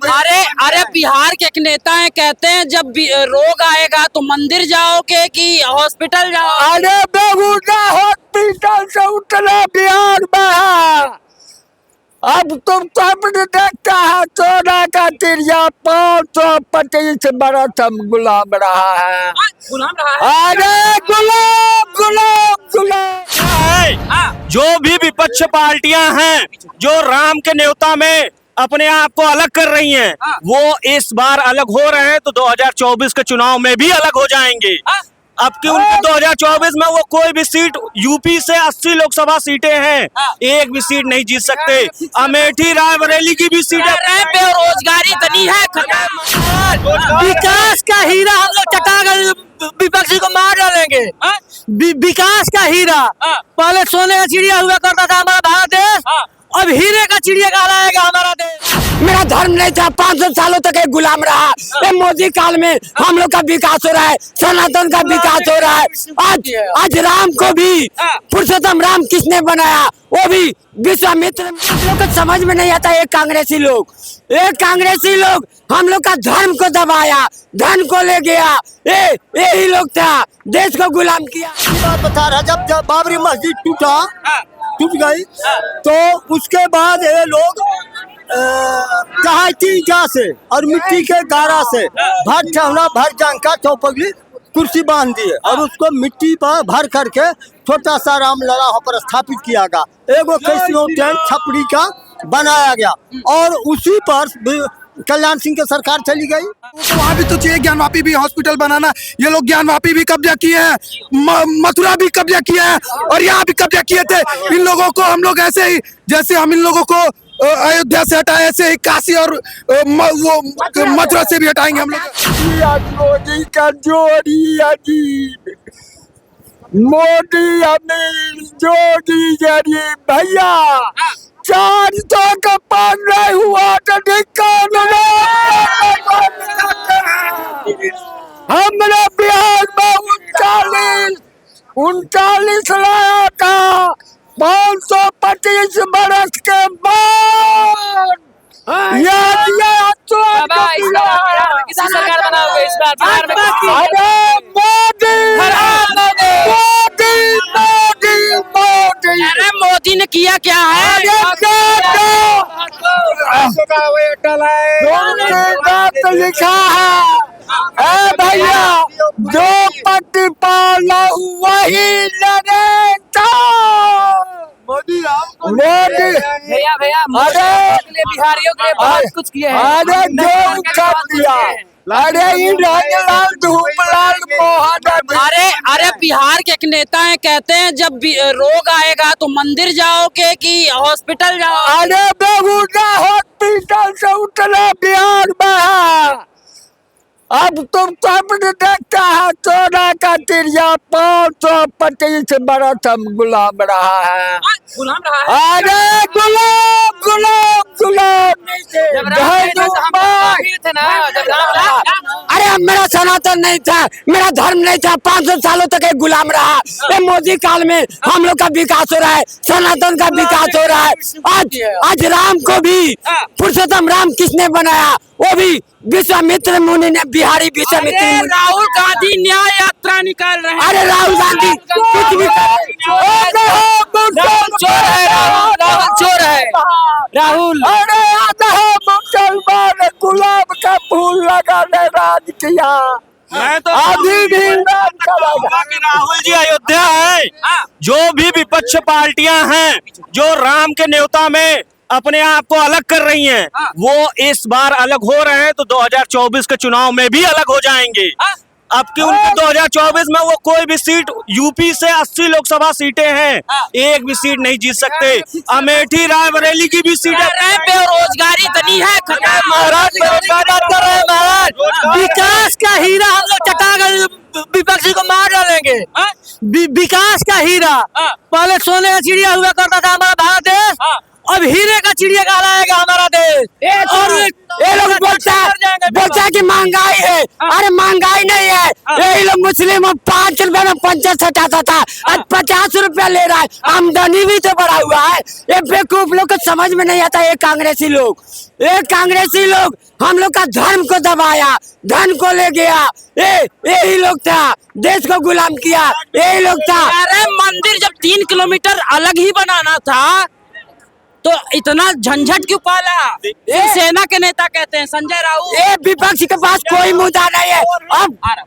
अरे अरे बिहार के एक नेता है, कहते हैं जब रोग आएगा तो मंदिर जाओगे कि हॉस्पिटल जाओ। अरे बेगूसराय हॉस्पिटल से उतरा बिहार में है। अब तुम सामने देखता है सोना का चिड़िया 525 बरस हम गुलाम रहा है। गुलाम रहा है। अरे गुलाम गुलाम गुलाम। जो भी विपक्ष पार्टियां हैं जो राम के न्योता में अपने आप को अलग कर रही हैं, वो इस बार अलग हो रहे हैं तो 2024 के चुनाव में भी अलग हो जाएंगे। अब की उनके 2024 में वो कोई भी सीट, यूपी से 80 लोकसभा सीटें हैं, एक भी सीट नहीं जीत सकते। अमेठी रायबरेली की भी सीटें। बेरोजगारी इतनी है, विकास का हीरा हम लोग चटाकर विपक्षी को मार डालेंगे। विकास का हीरा पहले सोने का चिड़िया हुआ करता था हमारा भारत देश, अब हीरे का चिड़िया कहलाएगा हमारा देश। मेरा धर्म नहीं था, 500 सालों तक एक गुलाम रहा। मोदी काल में हम लोग का विकास हो रहा है, सनातन का विकास हो रहा है। आज राम को भी पुरुषोत्तम राम किसने बनाया, वो भी विश्वामित्र। हम लोग को समझ में नहीं आता। एक कांग्रेसी लोग हम लोग का धर्म को दबाया, धन को ले गया। यही लोग था, देश को गुलाम किया। बात बता रहा, जब बाबरी मस्जिद टूट गई तो उसके बाद ये लोग कहाती जा से और मिट्टी के गारा से भर छावना भर जंका चौपगली कुर्सी बांध दिए और उसको मिट्टी पर भर करके छोटा सा रामलला पर स्थापित किया गया। एगो कैसियो टेंट छपड़ी का बनाया गया और उसी पर कल्याण सिंह की सरकार चली गई। तो वहाँ भी तो चाहिए ज्ञानवापी भी हॉस्पिटल बनाना। ये लोग ज्ञानवापी भी कब्जा किए हैं, मथुरा भी कब्जा किया है और यहाँ भी कब्जा किए थे। इन लोगों को हम लोग ऐसे ही, जैसे हम इन लोगों को अयोध्या से हटाए, ऐसे ही काशी और वो मथुरा से भी हटाएंगे हम लोग। मोदी का जोड़ी अजीब, मोदी अमीर जोड़ी गरीब। भैया 400 का पान नहीं हुआ तो हमने बिहार में 39 लाया था 525 बरस के बाद। सरकार बनाओगे इस बार बिहार में? अरे मोदी ने किया क्या है? लिखा है भैया, जो प्रतिपाला वही नेता। मोदी भैया बिहारियों के लिए बहुत कुछ किए हैं। अरे जो कर दिया, अरे धूपलाल मोहन। अरे बिहार के एक नेता है, कहते हैं जब रोग आएगा तो मंदिर जाओगे कि हॉस्पिटल जाओ। अरे बेगूसराय हॉस्पिटल से उतरा बिहार में है। अब तुम सामने देखता है सोना का चिड़िया 525 बरस हम गुलाम रहा है। गुलाम रहा है। अरे गुलाम गुलाम गुलाम। अरे मेरा सनातन नहीं था, मेरा धर्म नहीं था, 500 सालों तक एक गुलाम रहा। मोदी काल में हम लोग का विकास हो रहा है, सनातन का विकास हो रहा है। आज राम को भी पुरुषोत्तम राम किसने बनाया, वो भी विश्वामित्र मुनि ने। बिहारी विश्वामित्र मुनि। राहुल गांधी न्याय यात्रा निकाल रहे हैं। अरे राहुल गांधी कुछ भी राहुल चोर है। राहुल अरे मुसलमान गुलाब का फूल लगाने राज किया। मैं तो अभी भी राहुल जी अयोध्या है। जो भी विपक्ष पार्टियां हैं जो राम के न्योता में अपने आप को अलग कर रही हैं, वो इस बार अलग हो रहे हैं तो 2024 के चुनाव में भी अलग हो जाएंगे। अब की उनके 2024 में वो कोई भी सीट, यूपी से 80 लोकसभा सीटें हैं, एक भी सीट नहीं जीत सकते। अमेठी रायबरेली की भी सीटें। बेरोजगारी इतनी है, महाराज विकास का हीरा हम लोग चटाकर विपक्षी को मार डालेंगे। विकास का हीरा पहले सोने का चिड़िया हुआ करता था हमारा भारत देश, अब हीरे का चिड़िया कहलाएगा हमारा देश। और ये लोग बोलता है कि महंगाई है। अरे महंगाई नहीं है, यही लोग मुस्लिम 5 रुपए में पंचायत सटाता था, आज 50 रुपया ले रहा है। आमदनी भी तो बढ़ा हुआ है। ये बेवकूफ लोग को समझ में नहीं आता। ये कांग्रेसी लोग हम लोग का धर्म को दबाया, धन को ले गया। यही लोग था, देश को गुलाम किया, यही लोग था। अरे मंदिर जब 3 किलोमीटर अलग ही बनाना था तो इतना झंझट क्यों पाला? ये सेना के नेता कहते हैं संजय राउत। ये विपक्ष के पास कोई मुद्दा नहीं है।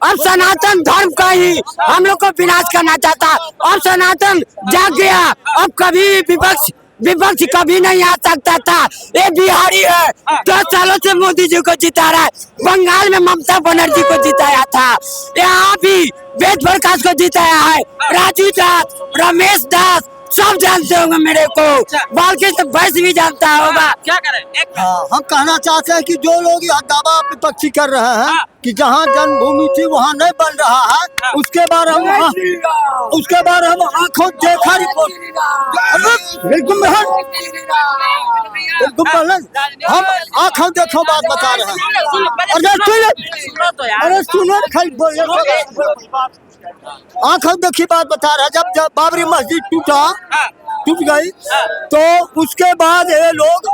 अब सनातन धर्म का ही हम लोग को विनाश करना चाहता। अब सनातन जाग गया। अब कभी विपक्ष कभी नहीं आ सकता था। ये बिहारी है, 10 सालों से मोदी जी को जिता रहा है। बंगाल में ममता बनर्जी को जिताया था, यहाँ भी वेद प्रकाश को जिताया है। राजू दास, रमेश दास सब जानते होंगे मेरे को, बालकृष्ण वैस भी जानता होगा। क्या करें? हम कहना चाहते हैं कि जो लोग यह दावा विपक्षी कर रहे हैं कि जहाँ जन्मभूमि थी वहाँ नहीं बन रहा है, उसके बारे हम आंखों देखा रिपोर्ट हम आंखों देखो बात बता रहे हैं। अरे सुनो आंखों देखी बात बता रहे हैं। जब बाबरी मस्जिद टूट गई तो उसके बाद ये लोग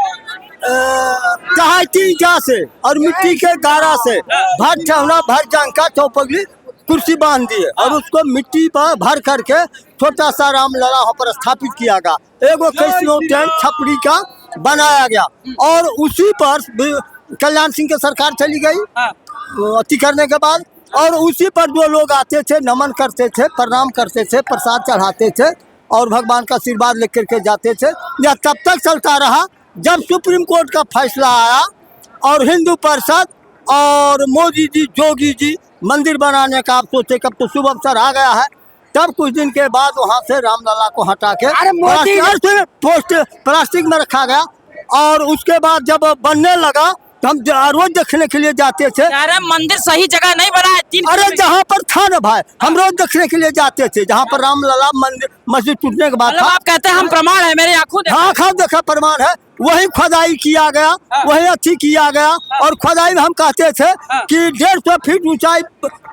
चहाती ईंटा से और मिट्टी के गारा से भर ठहना भर जंग का चौपगली कुर्सी बांध दिए और उसको मिट्टी पर भर करके छोटा सा रामलला वहाँ पर स्थापित किया गया। एगो कैसिनो टेंट छपड़ी का बनाया गया और उसी पर कल्याण सिंह की सरकार चली गई अति करने के बाद। और उसी पर जो लोग आते थे, नमन करते थे, प्रणाम करते थे, प्रसाद चढ़ाते थे और भगवान का आशीर्वाद लेकर के जाते थे। यह तब तक चलता रहा जब सुप्रीम कोर्ट का फैसला आया और हिंदू परिषद और मोदी जी, जोगी जी मंदिर बनाने का आप सोचे कब तो शुभ अवसर आ गया है। तब कुछ दिन के बाद वहाँ से रामलला को हटा के प्लास्टिक में रखा गया और उसके बाद जब बनने लगा तो हम रोज देखने के लिए जाते थे। अरे मंदिर सही जगह नहीं बना है। अरे जहाँ पर था ना भाई, हम रोज देखने के लिए जाते थे जहाँ पर रामलला मंदिर मस्जिद टूटने के बाद था। आप कहते हैं हम प्रमाण है, मेरे आँखों देखा प्रमाण है। वही खुदाई किया गया, वही अच्छी किया गया और खुदाई में हम कहते थे कि 150 फीट ऊंचाई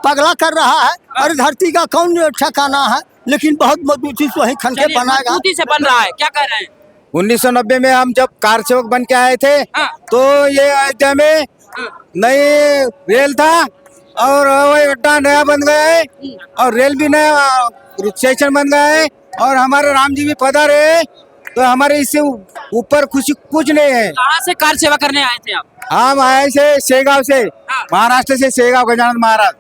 पगला कर रहा है और धरती का कौन ठिकाना है, लेकिन बहुत मजबूती से वही खन के बनाएगा। मजबूती से बन रहा है, क्या कह रहे हैं? 1990 में हम जब कार सेवक बन के आए थे तो ये अयोध्या में नई रेल था और हवाई अड्डा नया बन गया है और रेल भी नया स्टेशन बन गया है और हमारे राम जी भी पधारे हैं। तो हमारे इससे ऊपर कुछ नहीं है। कहाँ से कार सेवा करने आए थे आप? हम आए थे शेगांव से, महाराष्ट्र से, शेगांव गजानन महाराज।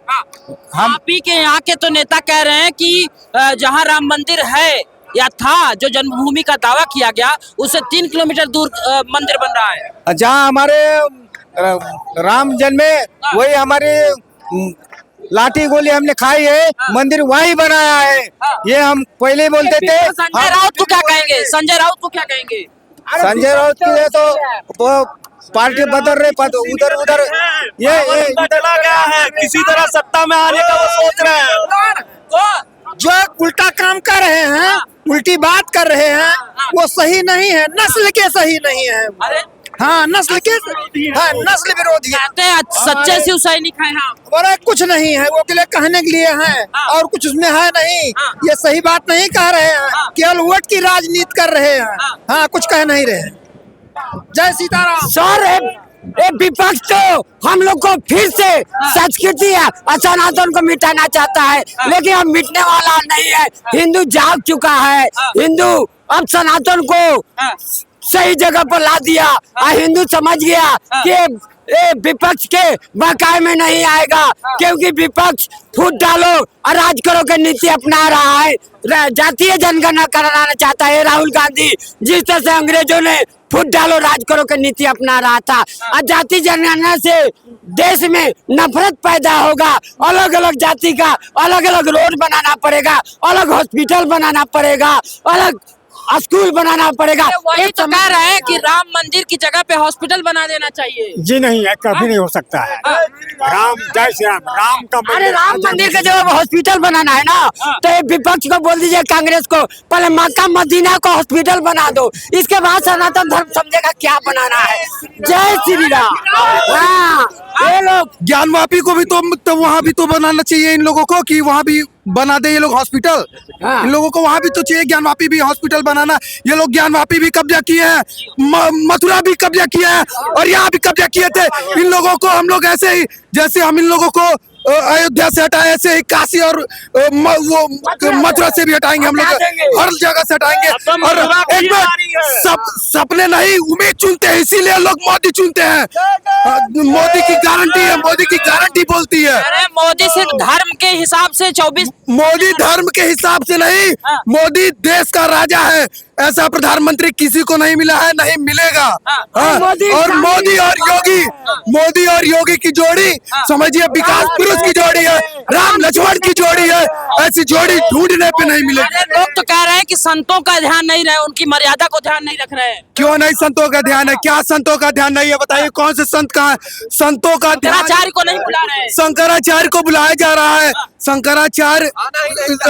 हम आप ही के यहाँ के तो नेता कह रहे हैं कि जहाँ राम मंदिर है या था, जो जन्मभूमि का दावा किया गया, उससे 3 किलोमीटर दूर मंदिर बन रहा है। जहाँ हमारे राम जन्मे वही हमारे लाठी गोली हमने खाई है, मंदिर वहीं बनाया है। ये हम पहले बोलते थे। संजय राउत को क्या कहेंगे? संजय राउत को क्या कहेंगे? संजय राउत के तो पार्टी बदल रहे, उधर ये बदला गया है। किसी तरह सत्ता में आने का वो सोच रहे हैं। जो उल्टा काम कर रहे हैं, उल्टी बात कर रहे हैं, वो सही नहीं है, नस्ल के सही नहीं है। अरे हाँ, नस्ल विरोधी है। सच्चे शिव सैनिक हैं हम। अरे कुछ नहीं है, वो के लिए कहने के लिए है और कुछ उसमें है नहीं। ये सही बात नहीं कह रहे हैं, केवल वोट की राजनीति कर रहे हैं। हाँ, कुछ कह नहीं रहे। जय सीताराम। सर विपक्ष तो हम लोग को फिर से संस्कृति है सनातन को मिटाना चाहता है, लेकिन अब मिटने वाला नहीं है। हिंदू जाग चुका है, हिंदू अब सनातन को सही जगह पर ला दिया और हिंदू समझ गया कि विपक्ष के बकाए में नहीं आएगा, क्योंकि विपक्ष फूट डालो और राज करो की नीति अपना रहा है। जातीय जनगणना कराना चाहता है राहुल गांधी, जिस तरह से अंग्रेजों ने फूट डालो राज करो की नीति अपना रहा था। और जाति जनगणना से देश में नफरत पैदा होगा, अलग अलग जाति का अलग अलग रोड बनाना पड़ेगा, अलग हॉस्पिटल बनाना पड़ेगा, अलग स्कूल बनाना पड़ेगा। वही तो कह रहे हैं कि राम मंदिर की जगह पे हॉस्पिटल बना देना चाहिए। जी नहीं है, कभी नहीं हो सकता है। राम जय श्री राम, राम का मंदिर। अरे राम मंदिर की जगह हॉस्पिटल बनाना है ना, तो ये विपक्ष को बोल दीजिए, कांग्रेस को, पहले मक्का मदीना को हॉस्पिटल बना दो, इसके बाद सनातन धर्म समझेगा क्या बनाना है। जय श्री राम। हाँ। लोग। ज्ञानवापी को भी तो वहाँ भी तो बनाना चाहिए इन लोगों को कि वहाँ भी बना दे ये लोग हॉस्पिटल। इन लोगों को वहाँ भी तो चाहिए ज्ञानवापी भी हॉस्पिटल बनाना। ये लोग ज्ञानवापी भी कब्जा किए हैं, मथुरा भी कब्जा किया है और यहाँ भी कब्जा किए थे। इन लोगों को हम लोग ऐसे ही जैसे हम इन लोगों को अयोध्या से हटाए, ऐसे ही काशी और वो मथुरा से भी हटाएंगे हम लोग, हर जगह से हटाएंगे। और एक बार सपने नहीं उम्मीद चुनते हैं, इसीलिए लोग मोदी चुनते हैं। मोदी की गारंटी है, मोदी की गारंटी बोलती है। अरे मोदी सिर्फ धर्म के हिसाब से 24 मोदी धर्म के हिसाब से नहीं, मोदी देश का राजा है। ऐसा प्रधानमंत्री किसी को नहीं मिला है, नहीं मिलेगा। और मोदी और योगी की जोड़ी समझिए विकास पुरुष की जोड़ी है, राम लक्ष्मण की जोड़ी है। ऐसी जोड़ी ढूंढने पे नहीं मिलेगी। लोग तो कह रहे हैं कि संतों का ध्यान नहीं रहे, उनकी मर्यादा को ध्यान नहीं रख रहे हैं। क्यों नहीं संतों का ध्यान है? क्या संतों का ध्यान नहीं है बताइए? कौन से संत कहाँ है? संतों का ध्यान शंकराचार्य को नहीं बुला रहे हैं। शंकराचार्य को बुलाया जा रहा है। शंकराचार्य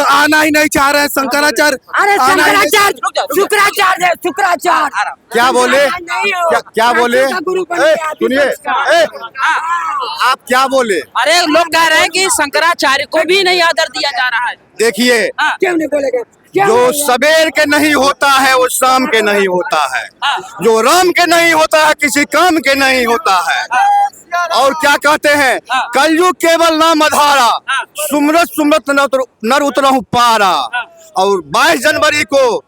आना ही नहीं चाह रहे हैं। शंकराचार्य अरे शुक्राचार्य क्या बोले? क्या बोले? सुनिए, आप क्या बोले? अरे लोग कह रहे हैं कि शंकराचार्य को भी नहीं आदर दिया जा रहा है। देखिए, क्यों नहीं बोलेगा? जो सबेर के नहीं होता है वो शाम के नहीं होता है, जो राम के नहीं होता है किसी काम के नहीं होता है। और क्या कहते हैं, कलयुग केवल नाम आधारा, सुमरत सुमरत नर उतरहु पारा। और 22 जनवरी को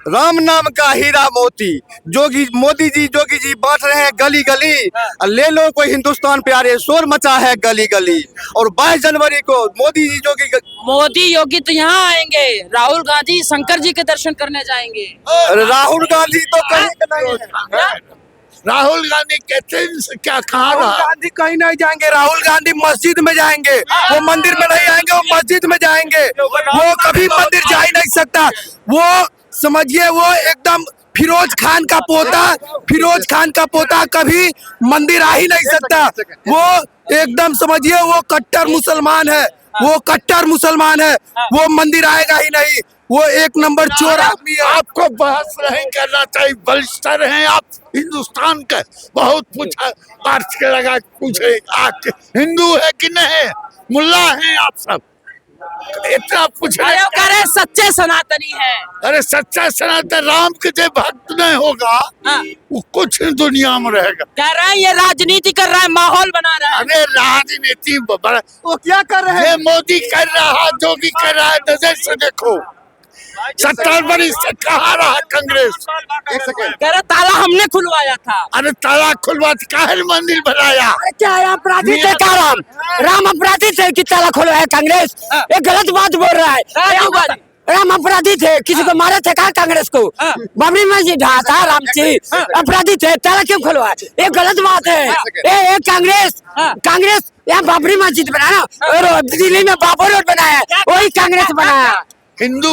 राम नाम का हीरा मोती मोदी जी बांट रहे हैं गली गली। ले लो कोई हिंदुस्तान प्यारे, शोर मचा है गली गली। और 22 जनवरी को मोदी योगी तो यहाँ आएंगे, राहुल गांधी शंकर जी के दर्शन करने जाएंगे। राहुल गांधी तो कहीं राहुल गांधी कहते क्या कहा? राहुल गांधी कहीं नहीं जाएंगे। राहुल गांधी मस्जिद में जाएंगे, वो मंदिर में नहीं आएंगे, वो मस्जिद में जाएंगे। वो कभी मंदिर जा ही नहीं सकता। वो समझिए वो एकदम फिरोज खान का पोता कभी मंदिर आ ही नहीं सकता। वो एकदम समझिए वो कट्टर मुसलमान है, वो मंदिर आएगा ही नहीं। वो एक नंबर चोर आदमी है। आपको बहस नहीं करना चाहिए, बलिष्ठर हैं आप हिंदुस्तान का। बहुत पूछा पार्थ के लगा पूछे आप हिंदू है कि नहीं, मुल्ला हैं आप सब, इतना पूछ रहे। सच्चे सनातनी है। अरे सच्चा सनातन राम के जो भक्त नहीं होगा वो कुछ दुनिया में रहेगा। कह रहे हैं ये राजनीति कर रहा है, माहौल बना रहा है। अरे राजनीति वो क्या कर रहे हैं? मोदी कर रहा है, जोगी कर रहा है, नजर से देखो। 70 बरिस से कहा रहा कांग्रेस। कह रहे ताला हमने खुलवाया था। अरे ताला खुलवा काहे मंदिर बनाया? क्या अपराधी थे? क्या राम अपराधी थे कि ताला खुलवाया कांग्रेस? ये गलत बात बोल रहा है। राम अपराधी थे, किसी को मारे थे? कहा कांग्रेस को बाबरी मस्जिद ढहा था, राम जी अपराधी थे, ताला क्यों खुलवाया? ये गलत बात है। ये कांग्रेस यहाँ बाबरी मस्जिद बनाया और दिल्ली में बाबर रोड बनाया, वही कांग्रेस बनाया। हिंदू